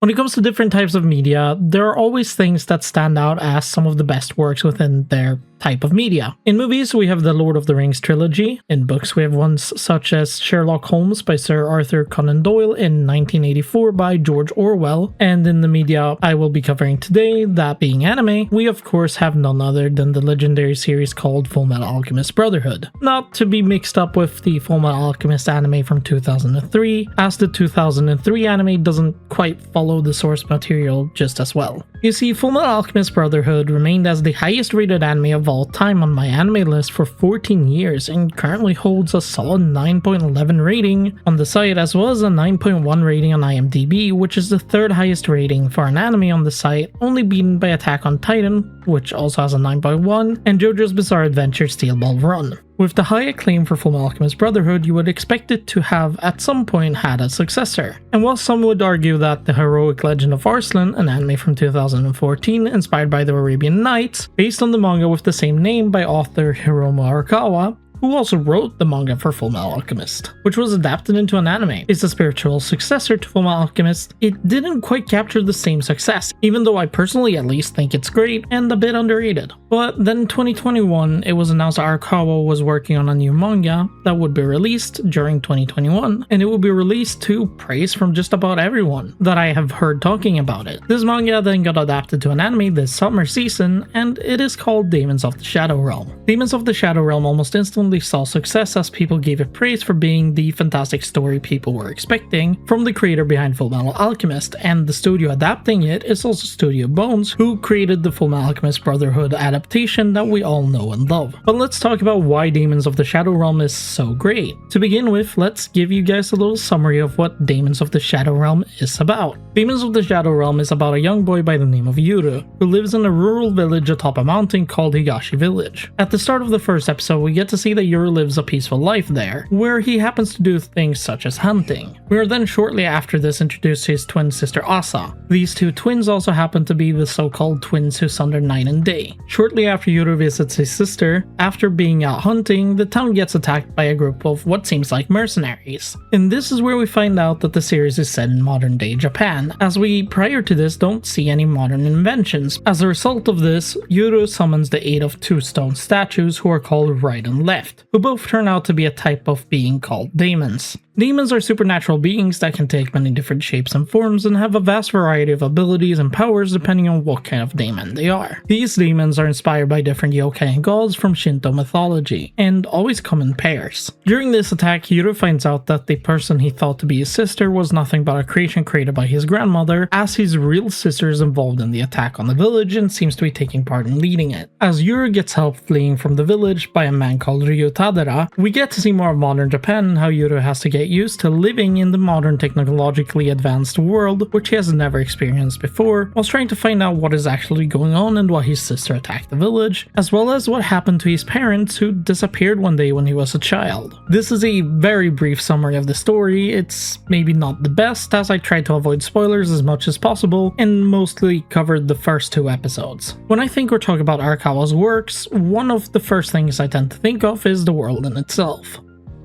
When it comes to different types of media, there are always things that stand out as some of the best works within their type of media. In movies, we have the Lord of the Rings trilogy. In books, we have ones such as Sherlock Holmes by Sir Arthur Conan Doyle in 1984 by George Orwell. And in the media I will be covering today, that being anime, we of course have none other than the legendary series called Full Metal Alchemist Brotherhood. Not to be mixed up with the Full Metal Alchemist anime from 2003, as the 2003 anime doesn't quite follow the source material just as well. You see, Full Metal Alchemist Brotherhood remained as the highest rated anime of all time on my anime list for 14 years and currently holds a solid 9.11 rating on the site, as well as a 9.1 rating on IMDb, which is the third highest rating for an anime on the site, only beaten by Attack on Titan, which also has a 9.1, and JoJo's Bizarre Adventure Steel Ball Run. With the high acclaim for Full Metal Alchemist Brotherhood, you would expect it to have at some point had a successor. And while some would argue that The Heroic Legend of Arslan, an anime from 2014 inspired by the Arabian Nights, based on the manga with the same name by author Hiromu Arakawa, who also wrote the manga for Full Metal Alchemist, which was adapted into an anime, is a spiritual successor to Full Metal Alchemist, it didn't quite capture the same success, even though I personally at least think it's great and a bit underrated. But then in 2021, it was announced that Arakawa was working on a new manga that would be released during 2021, and it would be released to praise from just about everyone that I have heard talking about it. This manga then got adapted to an anime this summer season, and it is called Daemons of the Shadow Realm. Daemons of the Shadow Realm almost instantly saw success as people gave it praise for being the fantastic story people were expecting from the creator behind Full Metal Alchemist, and the studio adapting it is also Studio Bones, who created the Full Metal Alchemist Brotherhood adaptation that we all know and love. But let's talk about why Daemons of the Shadow Realm is so great. To begin with, let's give you guys a little summary of what Daemons of the Shadow Realm is about. Daemons of the Shadow Realm is about a young boy by the name of Yuru, who lives in a rural village atop a mountain called Higashi Village. At the start of the first episode, we get to see that Yuru lives a peaceful life there, where he happens to do things such as hunting. We are then shortly after this introduced to his twin sister Asa. These two twins also happen to be the so-called twins who sunder night and day. Shortly after Yuru visits his sister, after being out hunting, the town gets attacked by a group of what seems like mercenaries. And this is where we find out that the series is set in modern day Japan, as we prior to this don't see any modern inventions. As a result of this, Yuru summons the aid of two stone statues who are called Right and Left, who both turn out to be a type of being called Daemons. Daemons are supernatural beings that can take many different shapes and forms and have a vast variety of abilities and powers depending on what kind of daemon they are. These daemons are inspired by different yokai and gods from Shinto mythology, and always come in pairs. During this attack, Yuru finds out that the person he thought to be his sister was nothing but a creation created by his grandmother, as his real sister is involved in the attack on the village and seems to be taking part in leading it. As Yuru gets help fleeing from the village by a man called Ryu Tadera, we get to see more of modern Japan and how Yuru has to get used to living in the modern technologically advanced world, which he has never experienced before, whilst trying to find out what is actually going on and why his sister attacked the village, as well as what happened to his parents who disappeared one day when he was a child. This is a very brief summary of the story. It's maybe not the best, as I tried to avoid spoilers as much as possible and mostly covered the first two episodes. When I think or talk about Arakawa's works, one of the first things I tend to think of is the world in itself.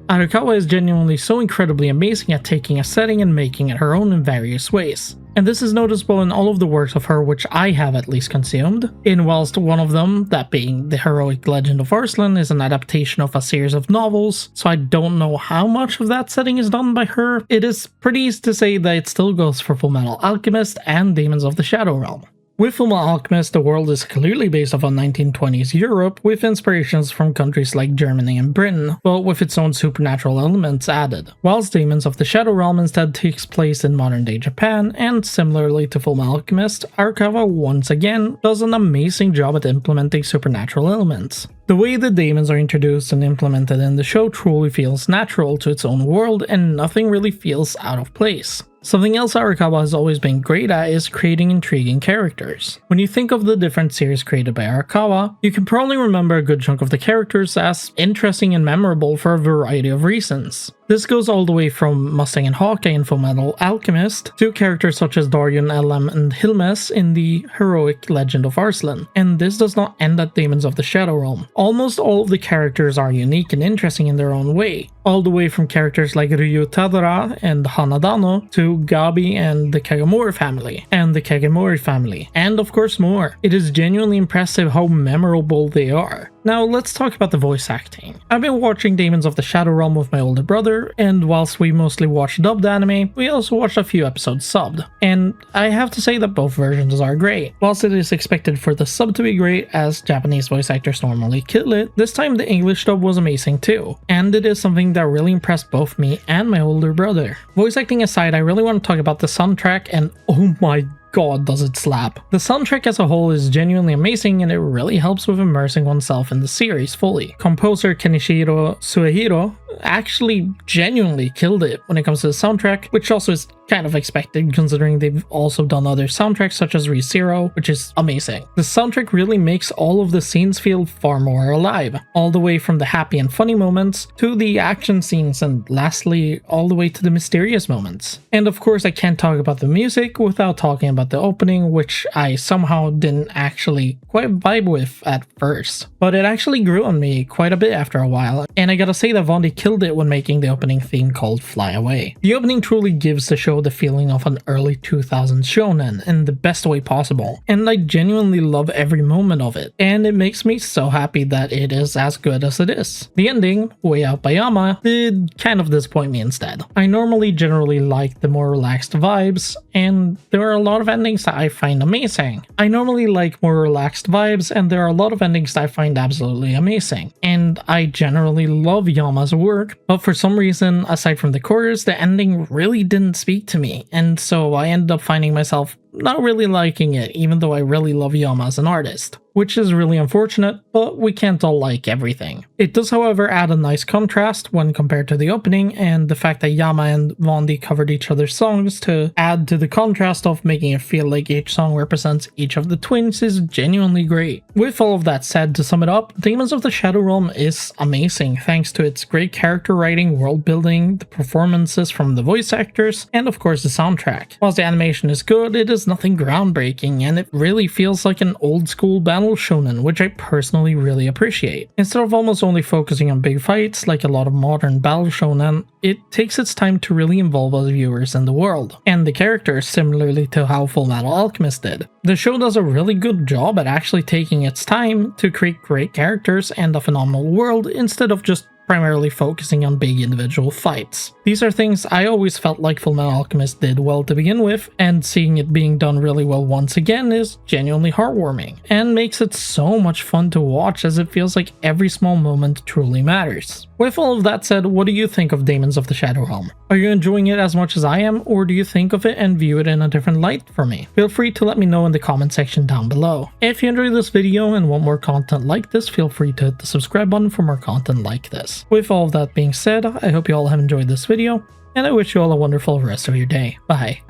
Arakawa is genuinely so incredibly amazing at taking a setting and making it her own in various ways. And this is noticeable in all of the works of her which I have at least consumed, in whilst one of them, that being The Heroic Legend of Arslan, is an adaptation of a series of novels, so I don't know how much of that setting is done by her. It is pretty easy to say that it still goes for Full Metal Alchemist and Daemons of the Shadow Realm. With Full Metal Alchemist, the world is clearly based off of 1920s Europe, with inspirations from countries like Germany and Britain, but with its own supernatural elements added, whilst Daemons of the Shadow Realm instead takes place in modern-day Japan, and similarly to Full Metal Alchemist, Arakawa once again does an amazing job at implementing supernatural elements. The way the daemons are introduced and implemented in the show truly feels natural to its own world, and nothing really feels out of place. Something else Arakawa has always been great at is creating intriguing characters. When you think of the different series created by Arakawa, you can probably remember a good chunk of the characters as interesting and memorable for a variety of reasons. This goes all the way from Mustang and Hawkeye in Fullmetal Alchemist to characters such as Daryon, Elam, and Hilmes in the heroic Legend of Arslan. And this does not end at Daemons of the Shadow Realm. Almost all of the characters are unique and interesting in their own way, all the way from characters like Ryu Tadara and Hanadano to Gabi and the Kagemori family, and of course more. It is genuinely impressive how memorable they are. Now let's talk about the voice acting. I've been watching Daemons of the Shadow Realm with my older brother, and whilst we mostly watch dubbed anime, we also watched a few episodes subbed. And I have to say that both versions are great. Whilst it is expected for the sub to be great, as Japanese voice actors normally kill it, this time the English dub was amazing too. And it is something that really impressed both me and my older brother. Voice acting aside, I really want to talk about the soundtrack, and oh my god does it slap. The soundtrack as a whole is genuinely amazing, and it really helps with immersing oneself in the series fully. Composer Kenichiro Suehiro actually genuinely killed it when it comes to the soundtrack, which also is kind of expected considering they've also done other soundtracks such as ReZero, which is amazing. The soundtrack really makes all of the scenes feel far more alive, all the way from the happy and funny moments to the action scenes, and lastly all the way to the mysterious moments. And of course I can't talk about the music without talking about the opening, which I somehow didn't actually quite vibe with at first, but it actually grew on me quite a bit after a while, and I gotta say that Vondi killed it when making the opening theme called Fly Away. The opening truly gives the show the feeling of an early 2000s shonen in the best way possible, and I genuinely love every moment of it, and it makes me so happy that it is as good as it is. The ending, Way Out by Yama, did kind of disappoint me instead. I normally generally like the more relaxed vibes, and there are a lot of endings that I find amazing. I normally like more relaxed vibes, and there are a lot of endings that I find absolutely amazing, and I generally love Yama's work, but for some reason, aside from the chorus, the ending really didn't speak to me, and so I ended up finding myself not really liking it, even though I really love Yama as an artist, which is really unfortunate, but we can't all like everything. It does however add a nice contrast when compared to the opening, and the fact that Yama and Vondi covered each other's songs to add to the contrast of making it feel like each song represents each of the twins is genuinely great. With all of that said, to sum it up, Daemons of the Shadow Realm is amazing thanks to its great character writing, world building, the performances from the voice actors, and of course the soundtrack. Whilst the animation is good, it is nothing groundbreaking, and it really feels like an old school battle shonen, which I personally really appreciate. Instead of almost only focusing on big fights like a lot of modern battle shonen, it takes its time to really involve us viewers in the world, and the characters, similarly to how Fullmetal Alchemist did. The show does a really good job at actually taking its time to create great characters and a phenomenal world instead of just primarily focusing on big individual fights. These are things I always felt like Fullmetal Alchemist did well to begin with, and seeing it being done really well once again is genuinely heartwarming, and makes it so much fun to watch as it feels like every small moment truly matters. With all of that said, what do you think of Daemons of the Shadow Realm? Are you enjoying it as much as I am, or do you think of it and view it in a different light for me? Feel free to let me know in the comment section down below. If you enjoyed this video and want more content like this, feel free to hit the subscribe button for more content like this. With all of that being said, I hope you all have enjoyed this video, and I wish you all a wonderful rest of your day. Bye.